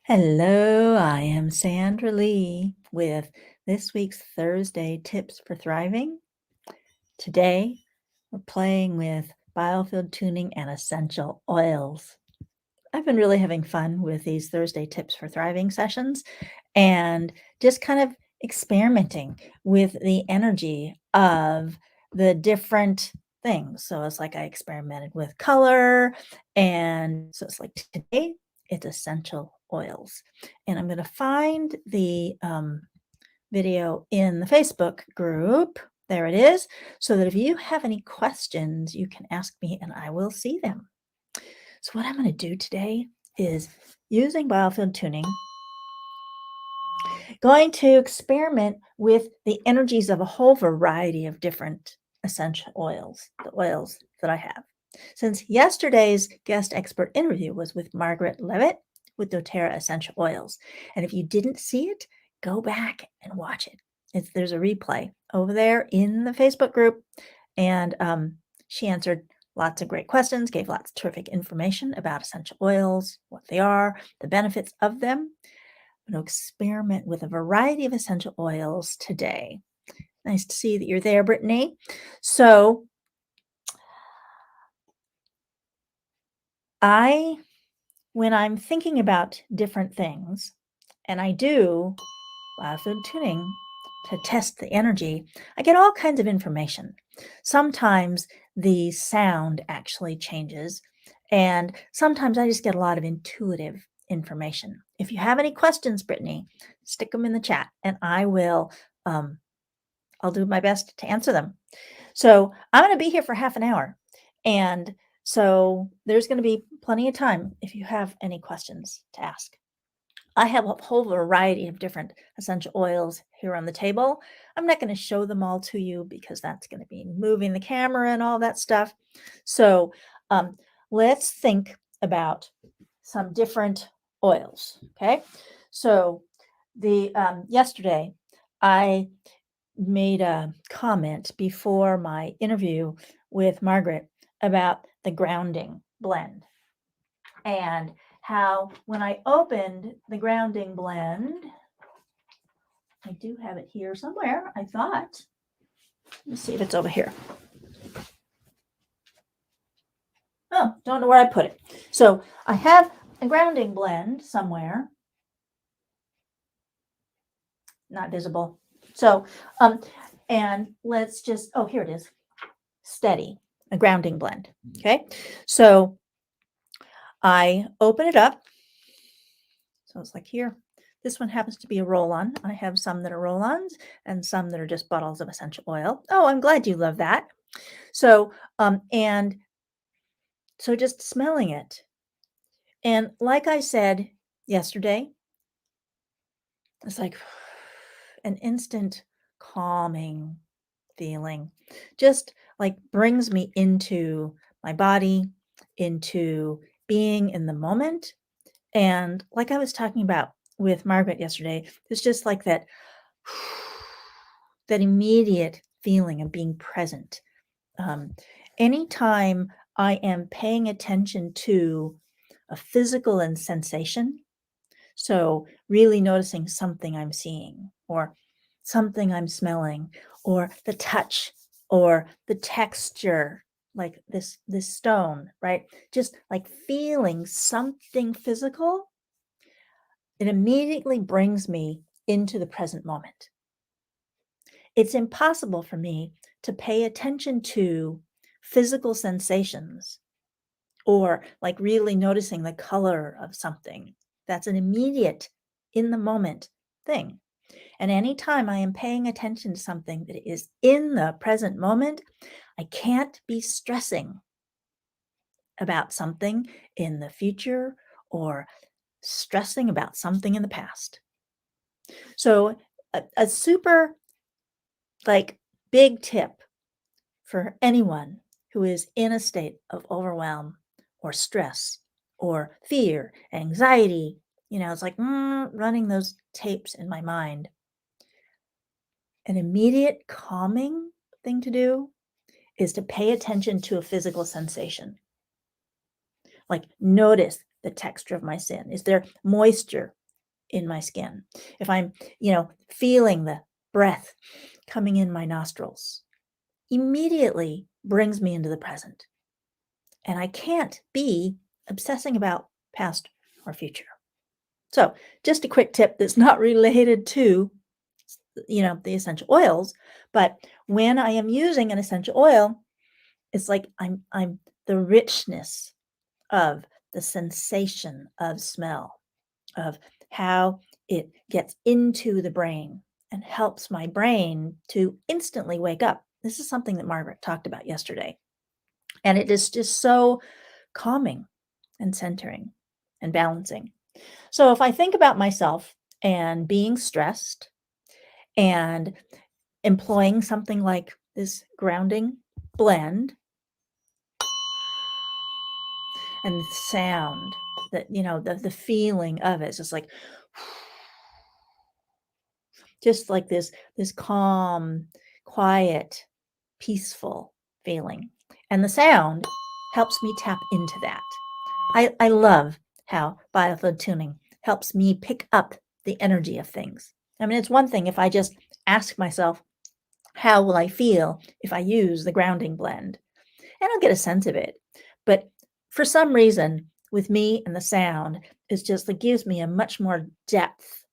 Hello, I am Sandra Lee with this week's Thursday Tips for Thriving. Today, we're playing with Biofield Tuning and essential oils. I've been really having fun with these Thursday Tips for Thriving sessions and just kind of experimenting with the energy of the different things. So it's like I experimented with color, and so it's like today it's essential oils. And I'm going to find the video in the Facebook group. There it is. So that if you have any questions, you can ask me and I will see them. So what I'm going to do today is using Biofield Tuning, going to experiment with the energies of a whole variety of different essential oils, the oils that I have. Since yesterday's guest expert interview was with Margaret Levitt with doTERRA essential oils. And if you didn't see it, go back and watch it. There's a replay over there in the Facebook group. And she answered lots of great questions, gave lots of terrific information about essential oils, what they are, the benefits of them. I'm going to experiment with a variety of essential oils today. Nice to see that you're there, Brittany. So when I'm thinking about different things, and I do Biofield Tuning to test the energy, I get all kinds of information. Sometimes the sound actually changes, and sometimes I just get a lot of intuitive information. If you have any questions, Brittany, stick them in the chat, and I'll do my best to answer them. So I'm going to be here for half an hour, and so there's going to be plenty of time if you have any questions to ask. I have a whole variety of different essential oils here on the table. I'm not going to show them all to you because that's going to be moving the camera and all that stuff. So let's think about some different oils. Okay. So yesterday I made a comment before my interview with Margaret about the grounding blend and how when I opened the grounding blend, I do have it here somewhere, I thought. Let's see if it's over here. Oh, don't know where I put it. So I have a grounding blend somewhere. Not visible. So, and let's just, oh, here it is. Steady, a grounding blend. Okay. So I open it up. So it's like here. This one happens to be a roll-on. I have some that are roll-ons and some that are just bottles of essential oil. Oh, I'm glad you love that. So, and so just smelling it. And like I said yesterday, it's like an instant calming feeling. Just like brings me into my body, into being in the moment. And like I was talking about with Margaret yesterday, it's just like that immediate feeling of being present. Anytime I am paying attention to a physical and sensation, so really noticing something I'm seeing or something I'm smelling or the touch or the texture, like this stone, right? Just like feeling something physical, it immediately brings me into the present moment. It's impossible for me to pay attention to physical sensations or like really noticing the color of something. That's an immediate, in the moment thing. And anytime I am paying attention to something that is in the present moment, I can't be stressing about something in the future or stressing about something in the past. So a super like big tip for anyone who is in a state of overwhelm or stress or fear, anxiety, it's like running those tapes in my mind. An immediate calming thing to do is to pay attention to a physical sensation. Like notice the texture of my skin? Is there moisture in my skin? If I'm, feeling the breath coming in my nostrils, immediately brings me into the present. And I can't be obsessing about past or future. So, just a quick tip that's not related to, the essential oils, but when I am using an essential oil, it's like I'm the richness of the sensation of smell, of how it gets into the brain and helps my brain to instantly wake up. This is something that Margaret talked about yesterday. And it is just so calming and centering and balancing. So if I think about myself and being stressed and employing something like this grounding blend and the sound that, the feeling of it is just like this calm, quiet, peaceful feeling. And the sound helps me tap into that. I love how Biofield Tuning helps me pick up the energy of things. I mean, it's one thing if I just ask myself, how will I feel if I use the grounding blend? And I'll get a sense of it. But for some reason, with me and the sound, it gives me a much more depth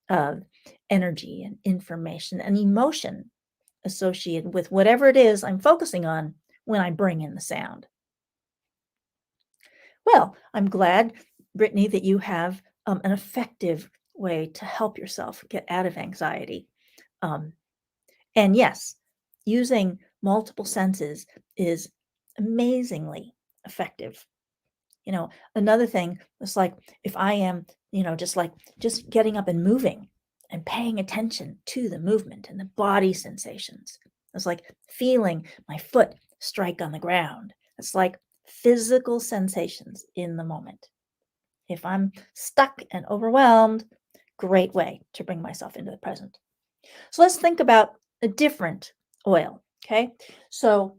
of energy and information and emotion associated with whatever it is I'm focusing on when I bring in the sound. Well, I'm glad, Brittany, that you have an effective way to help yourself get out of anxiety. And yes, using multiple senses is amazingly effective. Another thing is like if I am, just getting up and moving and paying attention to the movement and the body sensations. It's like feeling my foot strike on the ground. It's like physical sensations in the moment. If I'm stuck and overwhelmed, great way to bring myself into the present. So let's think about a different oil. Okay. So,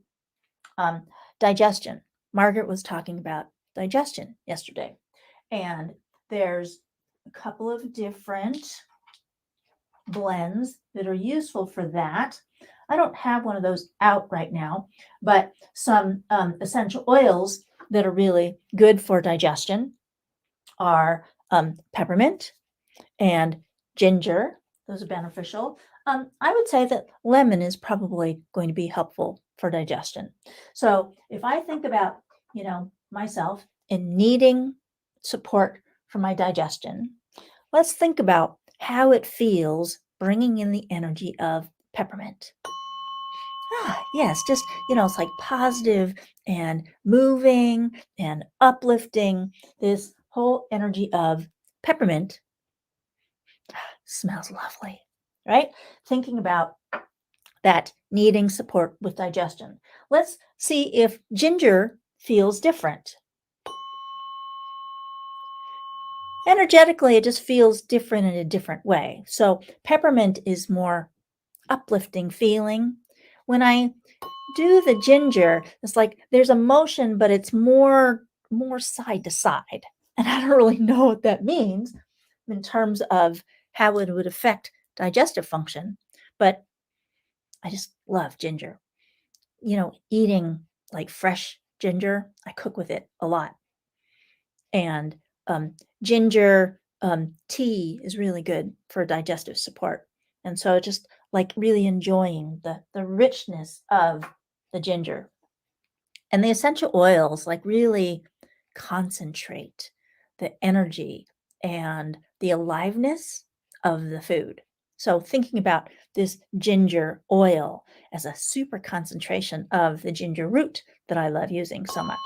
digestion. Margaret was talking about digestion yesterday, and there's a couple of different blends that are useful for that. I don't have one of those out right now, but some essential oils that are really good for digestion are peppermint and ginger. Those are beneficial. I would say that lemon is probably going to be helpful for digestion. So if I think about, myself in needing support for my digestion, let's think about how it feels bringing in the energy of peppermint. Yes, just, it's like positive and moving and uplifting. This whole energy of peppermint smells lovely, right? Thinking about that needing support with digestion. Let's see if ginger feels different. Energetically, it just feels different in a different way. So peppermint is more uplifting feeling. When I do the ginger, it's like there's emotion, but it's more side to side. And I don't really know what that means in terms of how it would affect digestive function, but I just love ginger. Eating like fresh ginger, I cook with it a lot. And ginger tea is really good for digestive support. And so just like really enjoying the richness of the ginger. And the essential oils like really concentrate the energy and the aliveness of the food. So thinking about this ginger oil as a super concentration of the ginger root that I love using so much.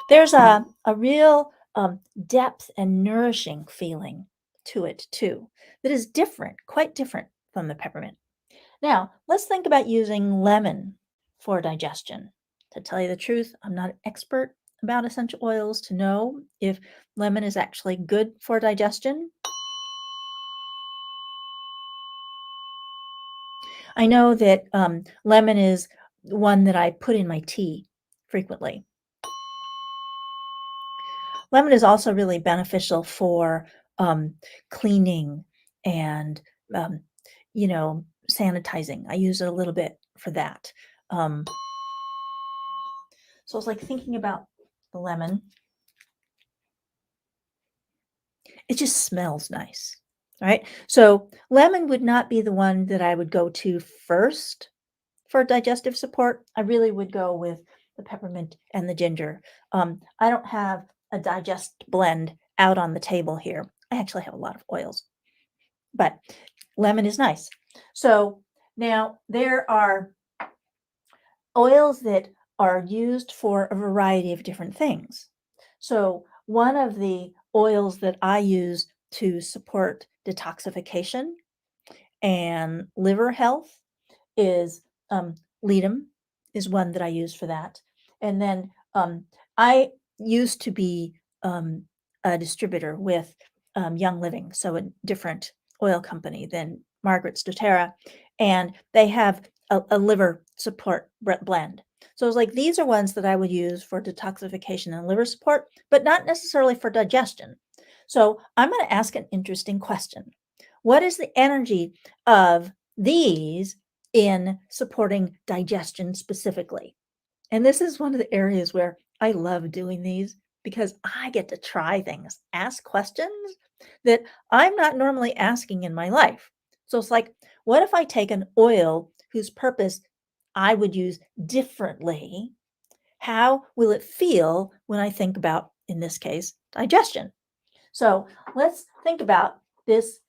There's a real depth and nourishing feeling to it too that is different, quite different from the peppermint. Now, let's think about using lemon for digestion. To tell you the truth, I'm not an expert about essential oils to know if lemon is actually good for digestion. I know that lemon is one that I put in my tea frequently. Lemon is also really beneficial for um, cleaning and, um, sanitizing. I use it a little bit for that. Um, so it's like thinking about the lemon. It just smells nice, right? So lemon would not be the one that I would go to first for digestive support. I really would go with the peppermint and the ginger. I don't have a digest blend out on the table here. I actually have a lot of oils, but lemon is nice. So now there are oils that are used for a variety of different things. So one of the oils that I use to support detoxification and liver health is ledum is one that I use for that. And then I used to be a distributor with Young Living, so a different oil company than Margaret's doTERRA, and they have a liver support blend. So it's like these are ones that I would use for detoxification and liver support, but not necessarily for digestion. So I'm going to ask an interesting question. What is the energy of these in supporting digestion specifically? And this is one of the areas where I love doing these because I get to try things, ask questions that I'm not normally asking in my life. So it's like, what if I take an oil whose purpose I would use differently? How will it feel when I think about, in this case, digestion? So let's think about this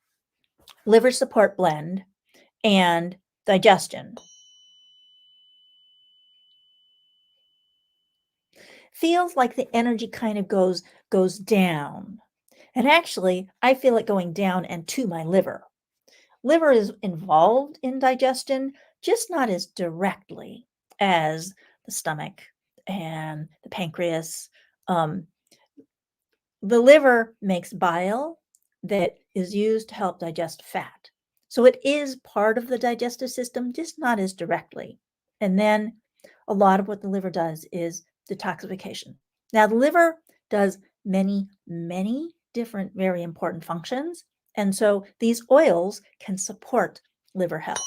liver support blend and digestion. Feels like the energy kind of goes down. And actually, I feel it going down and to my liver. Liver is involved in digestion, just not as directly as the stomach and the pancreas. Um, the liver makes bile that is used to help digest fat. So it is part of the digestive system, just not as directly. And then a lot of what the liver does is detoxification. Now, the liver does many, many different very important functions. And so these oils can support liver health.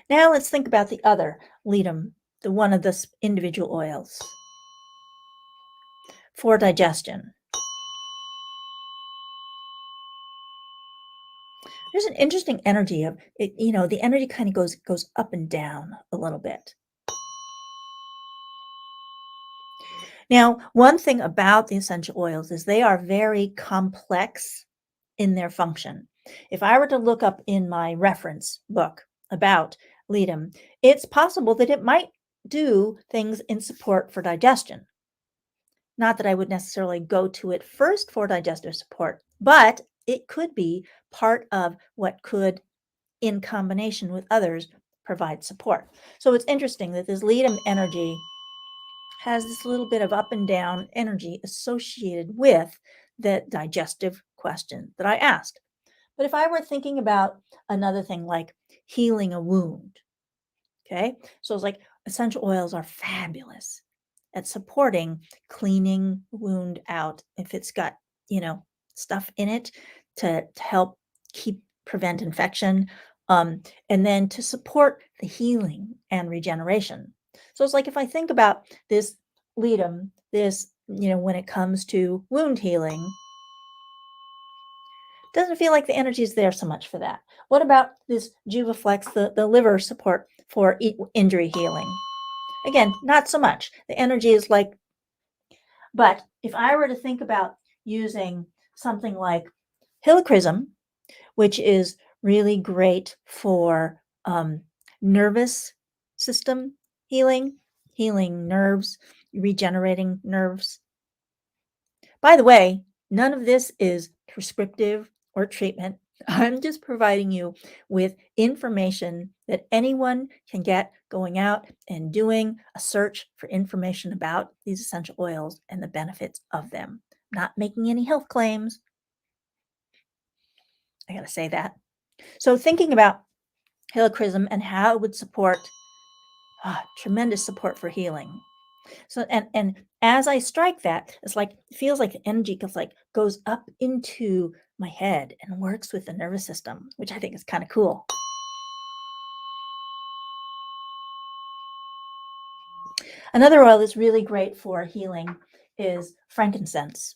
Now let's think about the other ledum, the one of the individual oils for digestion. There's an interesting energy of it, the energy kind of goes up and down a little bit. Now, one thing about the essential oils is they are very complex in their function. If I were to look up in my reference book about ledum, it's possible that it might do things in support for digestion. Not that I would necessarily go to it first for digestive support, but it could be part of what could, in combination with others, provide support. So it's interesting that this ledum energy has this little bit of up and down energy associated with the digestive question that I asked. But if I were thinking about another thing like healing a wound, okay, so it's like essential oils are fabulous at supporting cleaning the wound out if it's got, stuff in it to help prevent infection, and then to support the healing and regeneration. So it's like if I think about this ledum, when it comes to wound healing, doesn't feel like the energy is there so much for that. What about this Juvaflex, the liver support for injury healing? Again, not so much. The energy is like, but if I were to think about using something like helichrysum, which is really great for nervous system healing nerves, regenerating nerves. By the way, none of this is prescriptive or treatment. I'm just providing you with information that anyone can get going out and doing a search for information about these essential oils and the benefits of them. Not making any health claims. I got to say that. So, thinking about helichrysum and how it would support tremendous support for healing. So and as I strike that, it's like it feels like the energy goes up into my head and works with the nervous system, which I think is kind of cool. Another oil that's really great for healing is frankincense.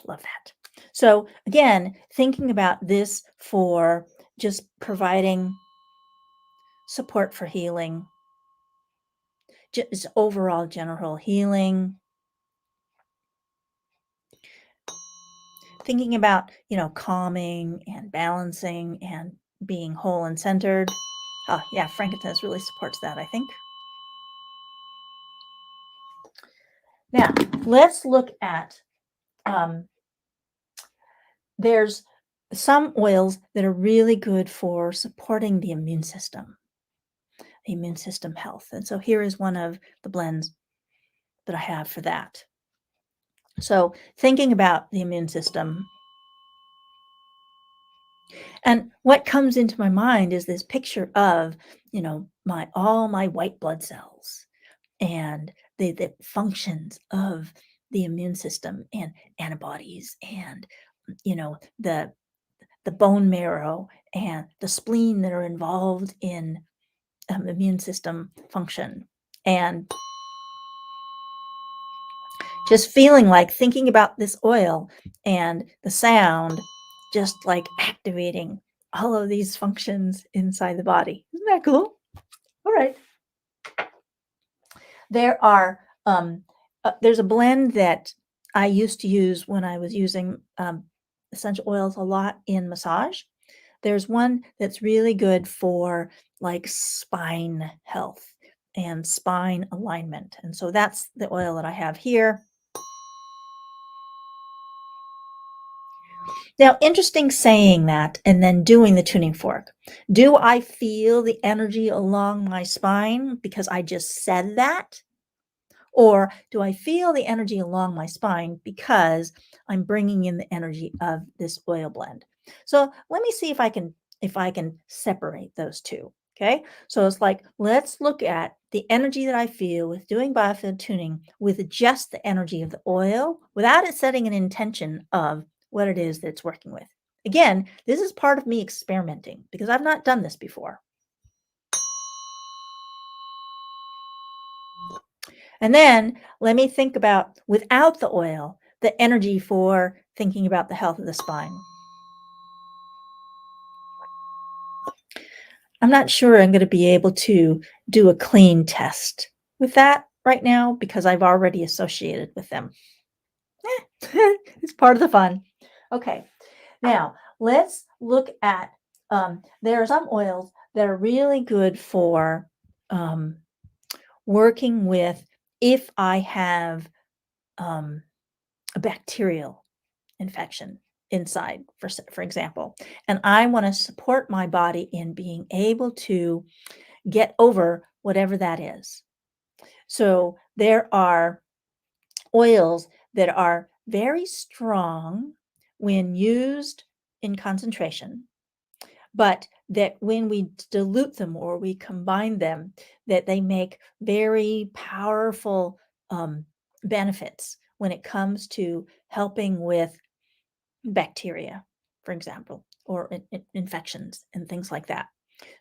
Love that. So again, thinking about this for just providing support for healing, just overall general healing, thinking about, calming and balancing and being whole and centered. Oh, yeah, frankincense really supports that, I think. Now, let's look at there's some oils that are really good for supporting the immune system health. And so here is one of the blends that I have for that. So, thinking about the immune system, and what comes into my mind is this picture of, my all my white blood cells and the functions of the immune system and antibodies and the bone marrow and the spleen that are involved in immune system function. And just feeling like thinking about this oil and the sound, just like activating all of these functions inside the body. Isn't that cool? All right. There are there's a blend that I used to use when I was using essential oils a lot in massage. There's one that's really good for like spine health and spine alignment. And so that's the oil that I have here. Now, interesting saying that and then doing the tuning fork. Do I feel the energy along my spine because I just said that? Or do I feel the energy along my spine because I'm bringing in the energy of this oil blend? So let me see if I can separate those two. Okay. So it's like, let's look at the energy that I feel with doing biofield tuning with just the energy of the oil without it setting an intention of what it is that it's working with. Again, this is part of me experimenting because I've not done this before. And then let me think about, without the oil, the energy for thinking about the health of the spine. I'm not sure I'm going to be able to do a clean test with that right now because I've already associated with them. It's part of the fun. Okay, now let's look at, there are some oils that are really good for working with if I have a bacterial infection inside, for example, and I want to support my body in being able to get over whatever that is. So there are oils that are very strong when used in concentration, but that when we dilute them or we combine them, that they make very powerful benefits when it comes to helping with bacteria, for example, or infections and things like that.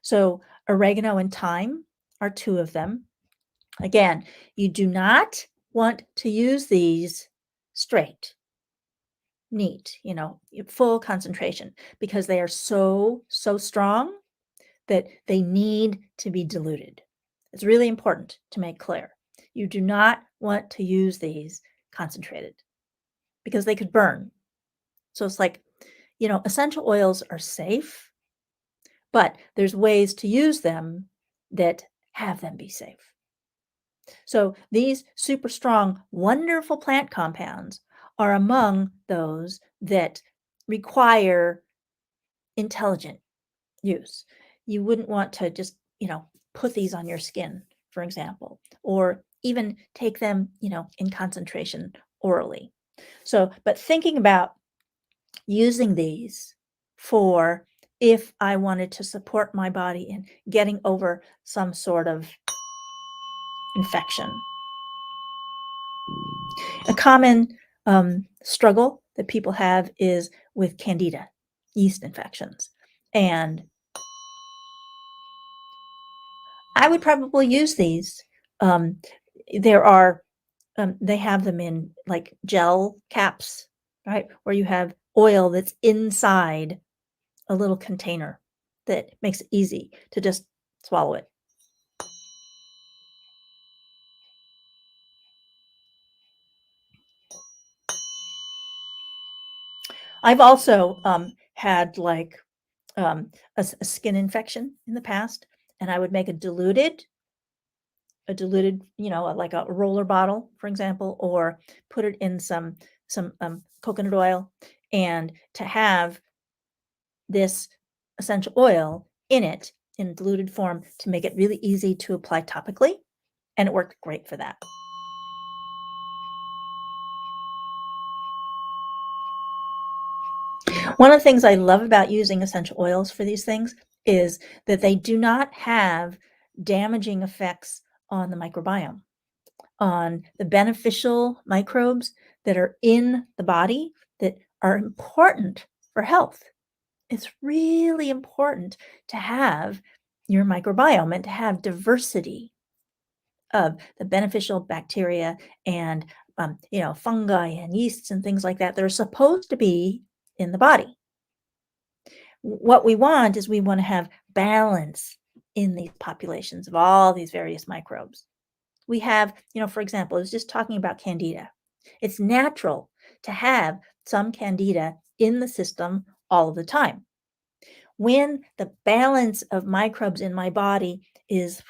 So oregano and thyme are two of them. Again, you do not want to use these straight, neat, full concentration because they are so strong that they need to be diluted. It's really important to make clear. You do not want to use these concentrated because they could burn. So it's like, essential oils are safe, but there's ways to use them that have them be safe. So these super strong, wonderful plant compounds are among those that require intelligent use. You wouldn't want to just, put these on your skin, for example, or even take them, in concentration orally. So, but thinking about using these for if I wanted to support my body in getting over some sort of infection. A common struggle that people have is with candida, yeast infections. And I would probably use these. There are, they have them in like gel caps, right? Where you have oil that's inside a little container that makes it easy to just swallow it. I've also had like a skin infection in the past, and I would make a diluted, like a roller bottle, for example, or put it in some coconut oil, and to have this essential oil in it in diluted form to make it really easy to apply topically, and it worked great for that. One of the things I love about using essential oils for these things is that they do not have damaging effects on the microbiome, on the beneficial microbes that are in the body that are important for health. It's really important to have your microbiome and to have diversity of the beneficial bacteria and fungi and yeasts and things like that that are supposed to be in the body. What we want is we want to have balance in these populations of all these various microbes. We have, for example, I was just talking about candida. It's natural to have some candida in the system all of the time. When the balance of microbes in my body is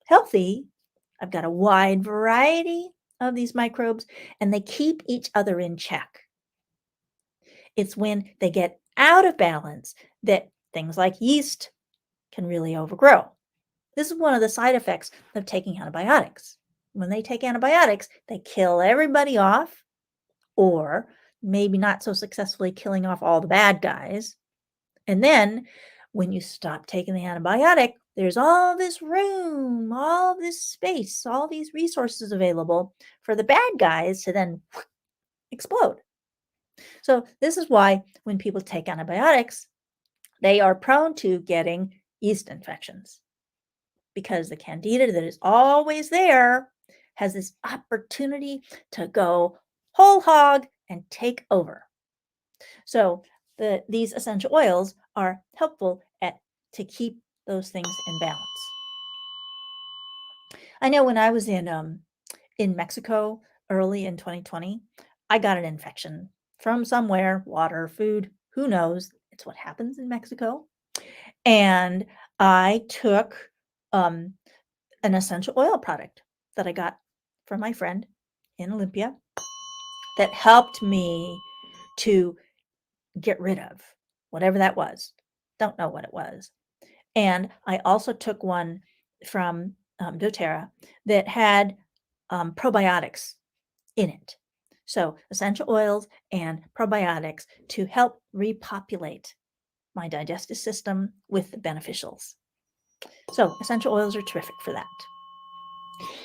healthy, I've got a wide variety of these microbes and they keep each other in check. It's when they get out of balance that things like yeast can really overgrow. This is one of the side effects of taking antibiotics. When they take antibiotics, they kill everybody off, or maybe not so successfully killing off all the bad guys. And then when you stop taking the antibiotic, there's all this room, all this space, all these resources available for the bad guys to then explode. So this is why when people take antibiotics, they are prone to getting yeast infections, because the candida that is always there has this opportunity to go whole hog and take over. So these essential oils are helpful to keep those things in balance. I know when I was in Mexico early in 2020, I got an infection from somewhere, water, food, who knows? It's what happens in Mexico. And I took an essential oil product that I got from my friend in Olympia that helped me to get rid of whatever that was. Don't know what it was. And I also took one from doTERRA that had probiotics in it. So essential oils and probiotics to help repopulate my digestive system with the beneficials. So essential oils are terrific for that.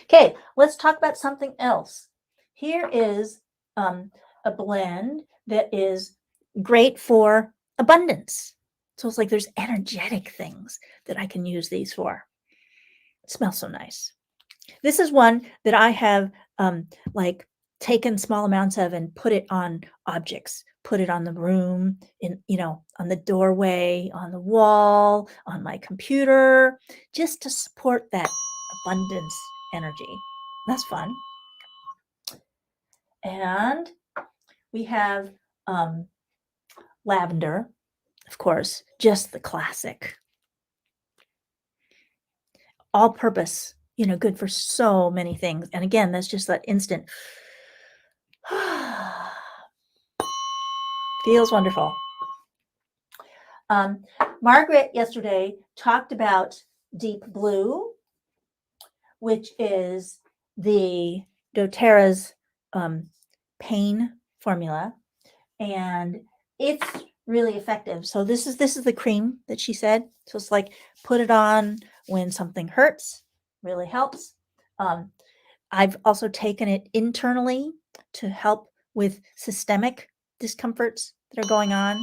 Okay, let's talk about something else. Here is a blend that is great for abundance. So it's like there's energetic things that I can use these for. It smells so nice. This is one that I have like taken small amounts of and put it on objects, put it on the room, on the doorway, on the wall, on my computer, just to support that abundance energy. That's fun. And we have lavender, of course, just the classic. All purpose, good for so many things. And again, that's just that instant. Feels wonderful. Margaret yesterday talked about Deep Blue, which is the doTERRA's pain formula, and it's really effective. So this is the cream that she said. So it's like put it on when something hurts, really helps. I've also taken it internally to help with systemic discomforts that are going on.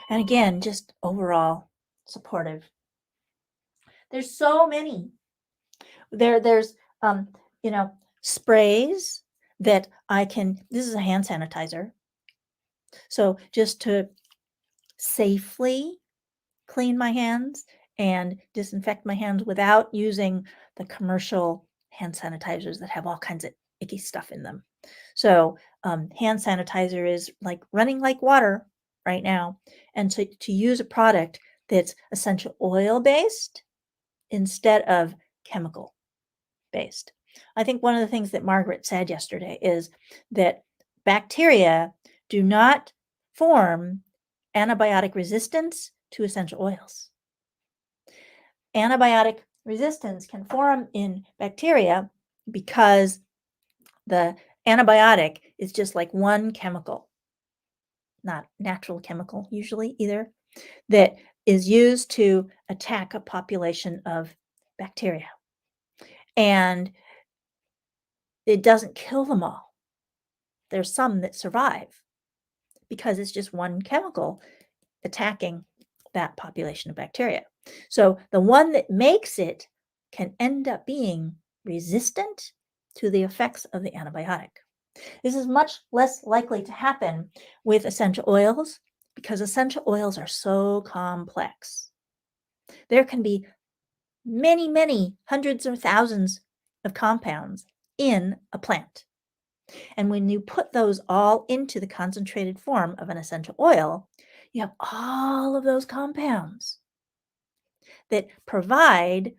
And again, just overall supportive. There's so many. There's you know, sprays that I can, this is a hand sanitizer. So just to safely clean my hands and disinfect my hands without using the commercial hand sanitizers that have all kinds of icky stuff in them. So hand sanitizer is like running like water right now. And to use a product that's essential oil based instead of chemical based. I think one of the things that Margaret said yesterday is that bacteria do not form antibiotic resistance to essential oils. Antibiotic resistance can form in bacteria because the antibiotic is just like one chemical, not natural chemical usually either, that is used to attack a population of bacteria. And it doesn't kill them all. There's some that survive because it's just one chemical attacking that population of bacteria. So the one that makes it can end up being resistant to the effects of the antibiotic. This is much less likely to happen with essential oils because essential oils are so complex. There can be many, many hundreds or thousands of compounds in a plant. And when you put those all into the concentrated form of an essential oil, you have all of those compounds that provide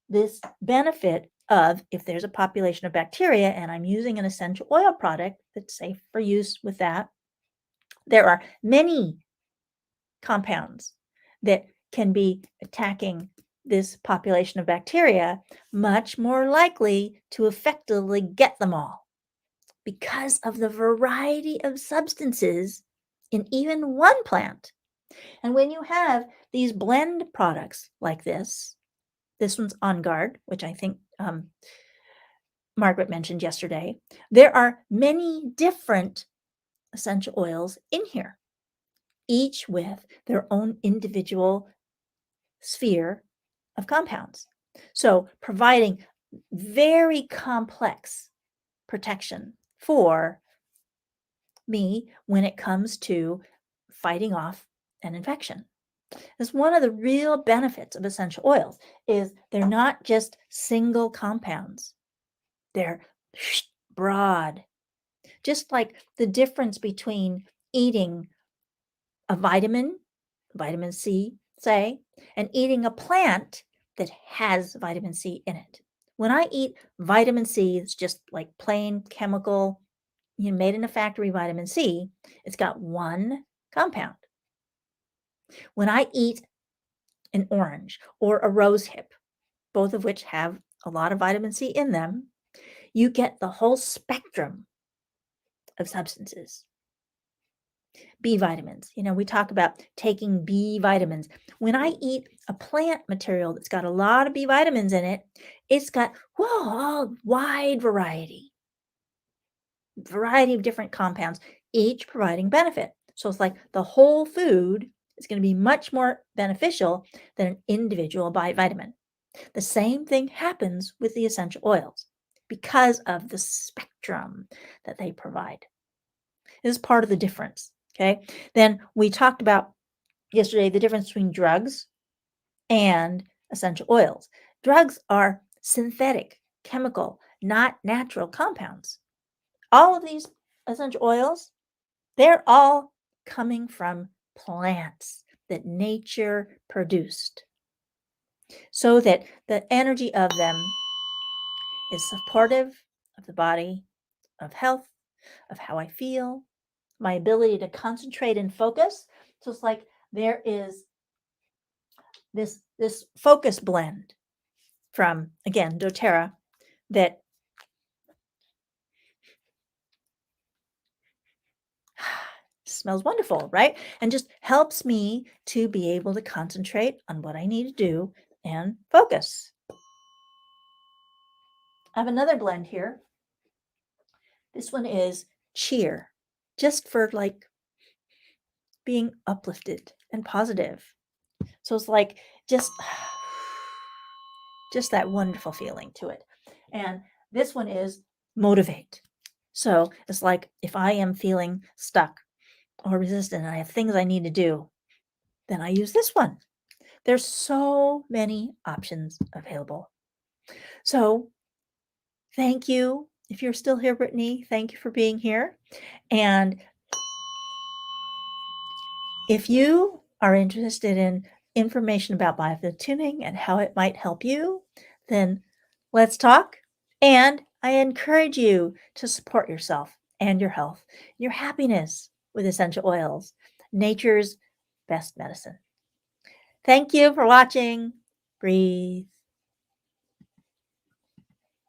this benefit of, if there's a population of bacteria and I'm using an essential oil product that's safe for use with that, there are many compounds that can be attacking this population of bacteria, much more likely to effectively get them all because of the variety of substances in even one plant. And when you have these blend products like this one's On Guard, which I think Margaret mentioned yesterday, there are many different essential oils in here, each with their own individual sphere of compounds. So providing very complex protection for me when it comes to fighting off an infection. That's one of the real benefits of essential oils is they're not just single compounds. They're broad. Just like the difference between eating a vitamin C, say, and eating a plant that has vitamin C in it. When I eat vitamin C, it's just like plain chemical, made in a factory vitamin C, it's got one compound. When I eat an orange or a rose hip, both of which have a lot of vitamin C in them, you get the whole spectrum of substances. B vitamins. We talk about taking B vitamins. When I eat a plant material that's got a lot of B vitamins in it, it's got a wide variety of different compounds, each providing benefit. So it's like the whole food is going to be much more beneficial than an individual vitamin. The same thing happens with the essential oils because of the spectrum that they provide. This is part of the difference. Okay. Then we talked about yesterday the difference between drugs and essential oils. Drugs are synthetic, chemical, not natural compounds. All of these essential oils, they're all coming from plants that nature produced, so that the energy of them is supportive of the body, of health, of how I feel, my ability to concentrate and focus. So it's like there is this focus blend from, again, doTERRA that smells wonderful, right? And just helps me to be able to concentrate on what I need to do and focus. I have another blend here. This one is cheer, just for like being uplifted and positive. So it's like just that wonderful feeling to it. And this one is motivate. So it's like if I am feeling stuck or resistant and I have things I need to do, then I use this one. There's so many options available. So thank you. If you're still here, Brittany, thank you for being here. And if you are interested in information about Biofield Tuning and how it might help you, then let's talk. And I encourage you to support yourself and your health, your happiness with essential oils, nature's best medicine. Thank you for watching. Breathe.